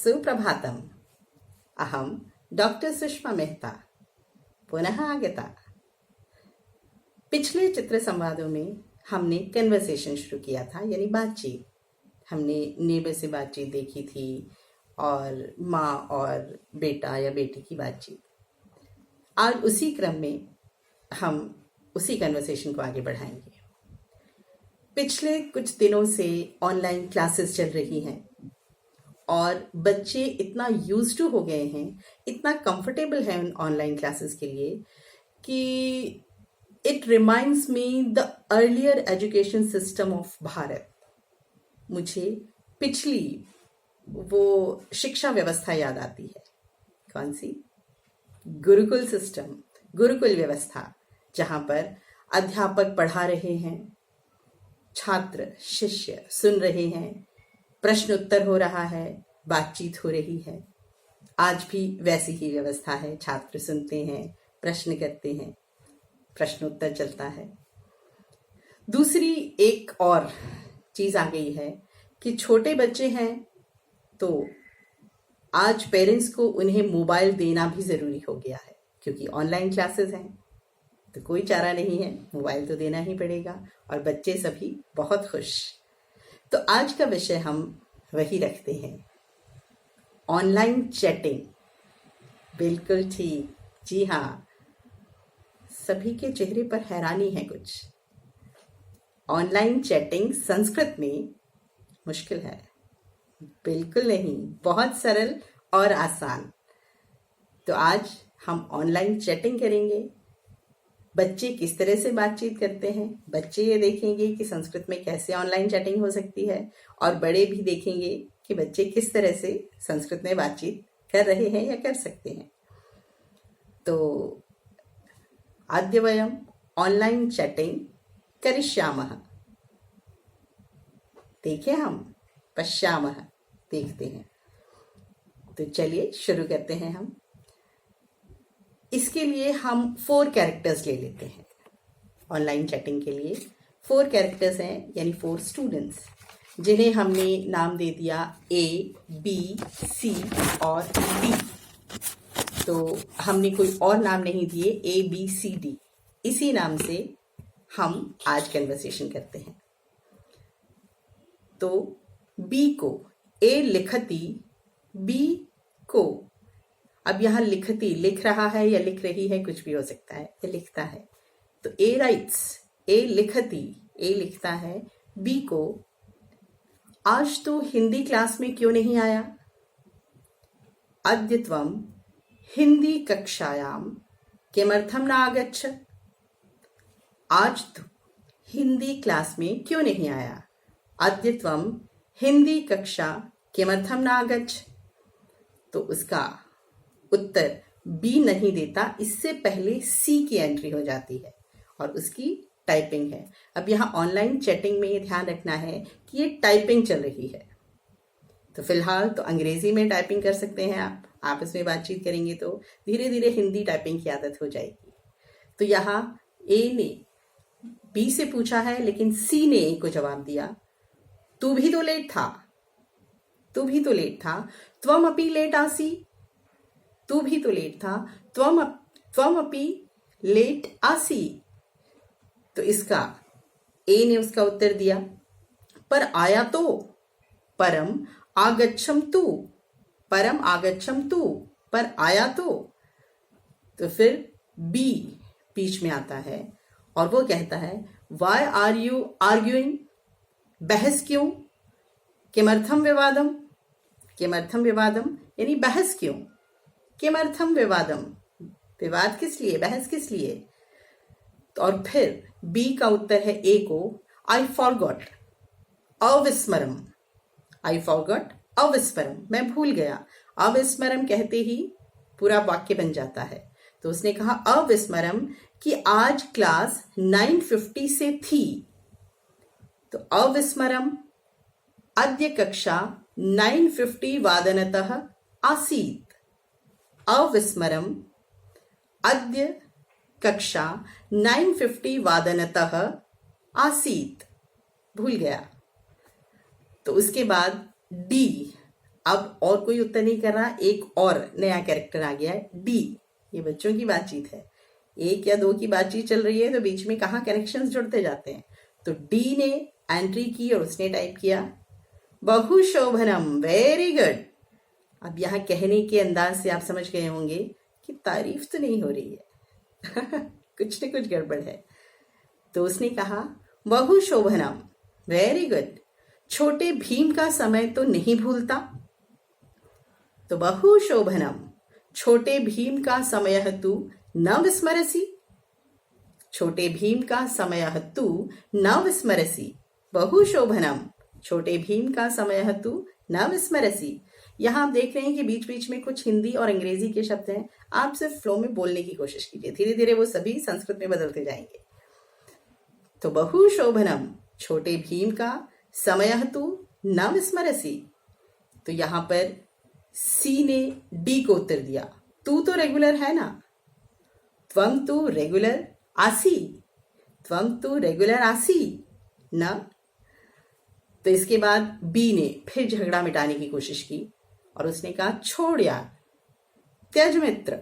सुप्रभातम। अहम डॉक्टर सुषमा मेहता पुनः आगता। पिछले चित्र संवादों में हमने कन्वर्सेशन शुरू किया था, यानी बातचीत। हमने नेबर से बातचीत देखी थी और माँ और बेटा या बेटी की बातचीत। आज उसी क्रम में हम उसी कन्वर्सेशन को आगे बढ़ाएंगे। पिछले कुछ दिनों से ऑनलाइन क्लासेस चल रही हैं और बच्चे इतना यूज्ड टू हो गए हैं, इतना कंफर्टेबल है उन ऑनलाइन क्लासेस के लिए कि it reminds me the earlier education system of Bharat. मुझे पिछली वो शिक्षा व्यवस्था याद आती है। कौन सी? गुरुकुल सिस्टम, गुरुकुल व्यवस्था, जहां पर अध्यापक पढ़ा रहे हैं, छात्र शिष्य सुन रहे हैं, प्रश्न उत्तर हो रहा है, बातचीत हो रही है। आज भी वैसी ही व्यवस्था है। छात्र सुनते हैं, प्रश्न करते हैं, प्रश्न उत्तर चलता है। दूसरी एक और चीज आ गई है कि छोटे बच्चे हैं तो आज पेरेंट्स को उन्हें मोबाइल देना भी जरूरी हो गया है, क्योंकि ऑनलाइन क्लासेस हैं तो कोई चारा नहीं है, मोबाइल तो देना ही पड़ेगा। और बच्चे सभी बहुत खुश। तो आज का विषय हम वही रखते हैं, ऑनलाइन चैटिंग। बिल्कुल ठीक, जी हाँ, सभी के चेहरे पर हैरानी है कुछ। ऑनलाइन चैटिंग संस्कृत में मुश्किल है? बिल्कुल नहीं, बहुत सरल और आसान। तो आज हम ऑनलाइन चैटिंग करेंगे। बच्चे किस तरह से बातचीत करते हैं, बच्चे ये देखेंगे कि संस्कृत में कैसे ऑनलाइन चैटिंग हो सकती है, और बड़े भी देखेंगे कि बच्चे किस तरह से संस्कृत में बातचीत कर रहे हैं या कर सकते हैं। तो अद्य वयम ऑनलाइन चैटिंग करिष्यामः। देखें हम, पश्यामः, देखते हैं। तो चलिए शुरू करते हैं हम। इसके लिए हम 4 कैरेक्टर्स ले लेते हैं। ऑनलाइन चैटिंग के लिए 4 कैरेक्टर्स हैं, यानी 4 स्टूडेंट्स, जिन्हें हमने नाम दे दिया A, B, C और D। तो हमने कोई और नाम नहीं दिए, A, B, C, D। इसी नाम से हम आज कन्वर्सेशन करते हैं। तो B को A लिखती, B को, अब यहां लिखती लिख रहा है या लिख रही है, कुछ भी हो सकता है, ये लिखता है। तो A राइट्स, A लिखती, A लिखता है B को, आज तो हिंदी क्लास में क्यों नहीं आया? अद्य त्वं हिंदी कक्षायां किमर्थं न आगच्छ? आज तो हिंदी क्लास में क्यों नहीं आया? अद्य त्वं हिंदी कक्षा किमर्थं न आगच्छ? तो उसका उत्तर B नहीं देता, इससे पहले C की एंट्री हो जाती है और उसकी टाइपिंग है। अब यहाँ ऑनलाइन चैटिंग में ये ध्यान रखना है कि ये टाइपिंग चल रही है। तो फिलहाल तो अंग्रेजी में टाइपिंग कर सकते हैं आप, आपस में बातचीत करेंगे तो धीरे धीरे हिंदी टाइपिंग की आदत हो जाएगी। तो यहाँ A ने B से पूछा है, लेकिन C ने A को जवाब दिया, तू भी तो लेट था, तू भी तो लेट था, त्वम अपि लेट आसी, तू भी तो लेट था, त्वम अपि लेट आसी। तो इसका A ने उसका उत्तर दिया, पर आया तो, परम आगच्छम तू, परम आगच्छम तू, पर आया तो फिर B बीच में आता है और वो कहता है, वाई आर यू आर्ग्यूइंग, बहस क्यों? किमर्थम विवादम, किमर्थम विवादम यानी बहस क्यों? किमर्थम विवादम, विवाद किस लिए, बहस किस लिए? तो और फिर B का उत्तर है A को, आई फॉरगॉट अविस्मरम, आई फॉरगॉट अविस्मरम, मैं भूल गया। अविस्मरम कहते ही पूरा वाक्य बन जाता है। तो उसने कहा अविस्मरम कि आज क्लास 9:50 से थी। तो अविस्मरम अद्य कक्षा 9:50 वादनतः आसीत्। अविस्मरम अद्य कक्षा 9:50 वादनतः आसीत्, भूल गया। तो उसके बाद डी अब और कोई उत्तर नहीं कर रहा, एक और नया कैरेक्टर आ गया है डी। ये बच्चों की बातचीत है, एक या दो की बातचीत चल रही है तो बीच में कहाँ कनेक्शंस जुड़ते जाते हैं। तो डी ने एंट्री की और उसने टाइप किया बहु शोभनम, वेरी गुड। अब यहाँ कहने के अंदाज से आप समझ गए होंगे कि तारीफ तो नहीं हो रही है कुछ न कुछ गड़बड़ है। तो उसने कहा बहु शोभनम, वेरी गुड, छोटे भीम का समय तो नहीं भूलता। तो बहु शोभनम, छोटे भीम का समय तू न विस्मरसी। छोटे भीम का समय तू न विस्मरसी। बहु शोभनम, छोटे भीम का समय तू न विस्मरसी। यहाँ आप देख रहे हैं कि बीच बीच में कुछ हिंदी और अंग्रेजी के शब्द हैं। आप सिर्फ फ्लो में बोलने की कोशिश कीजिए, धीरे धीरे वो सभी संस्कृत में बदलते जाएंगे। तो बहु शोभनम, छोटे भीम का समय तू न विस्मरसी। तो यहाँ पर सी ने डी को उत्तर दिया, तू तो रेगुलर है ना, त्वम तू रेगुलर आसी, त्वम तू रेगुलर आसी ना। तो इसके बाद बी ने फिर झगड़ा मिटाने की कोशिश की और उसने कहा छोड़ यार, त्यज मित्र,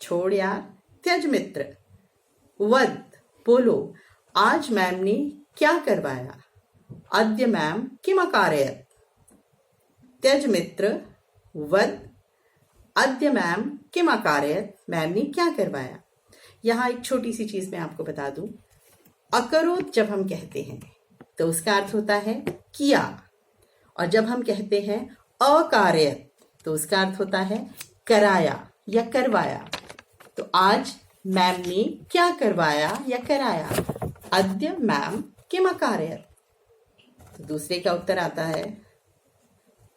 छोड़ यार, त्यज मित्र। वद, बोलो, आज मैम ने क्या करवाया। अद्य मैम किम अकारयत। त्यज मित्र, वद, अद्य मैम किम अकारयत, मैम ने क्या करवाया। यहाँ एक छोटी सी चीज मैं आपको बता दूं, अकरोत जब हम कहते हैं तो उसका अर्थ होता है किया, और जब हम कहते हैं अकार्यत तो उसका अर्थ होता है कराया या करवाया। तो आज मैम ने क्या करवाया या कराया, अद्य मैम किम अकारयत। तो दूसरे का उत्तर आता है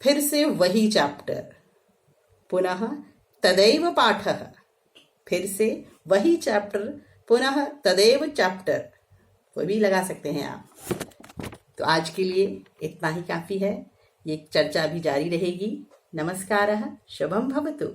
फिर से वही चैप्टर, पुनः तदैव पाठः। फिर से वही चैप्टर, पुनः तदैव चैप्टर, वो भी लगा सकते हैं आप। तो आज के लिए इतना ही काफी है, ये चर्चा अभी जारी रहेगी। नमस्कारः, शुभम भवतु।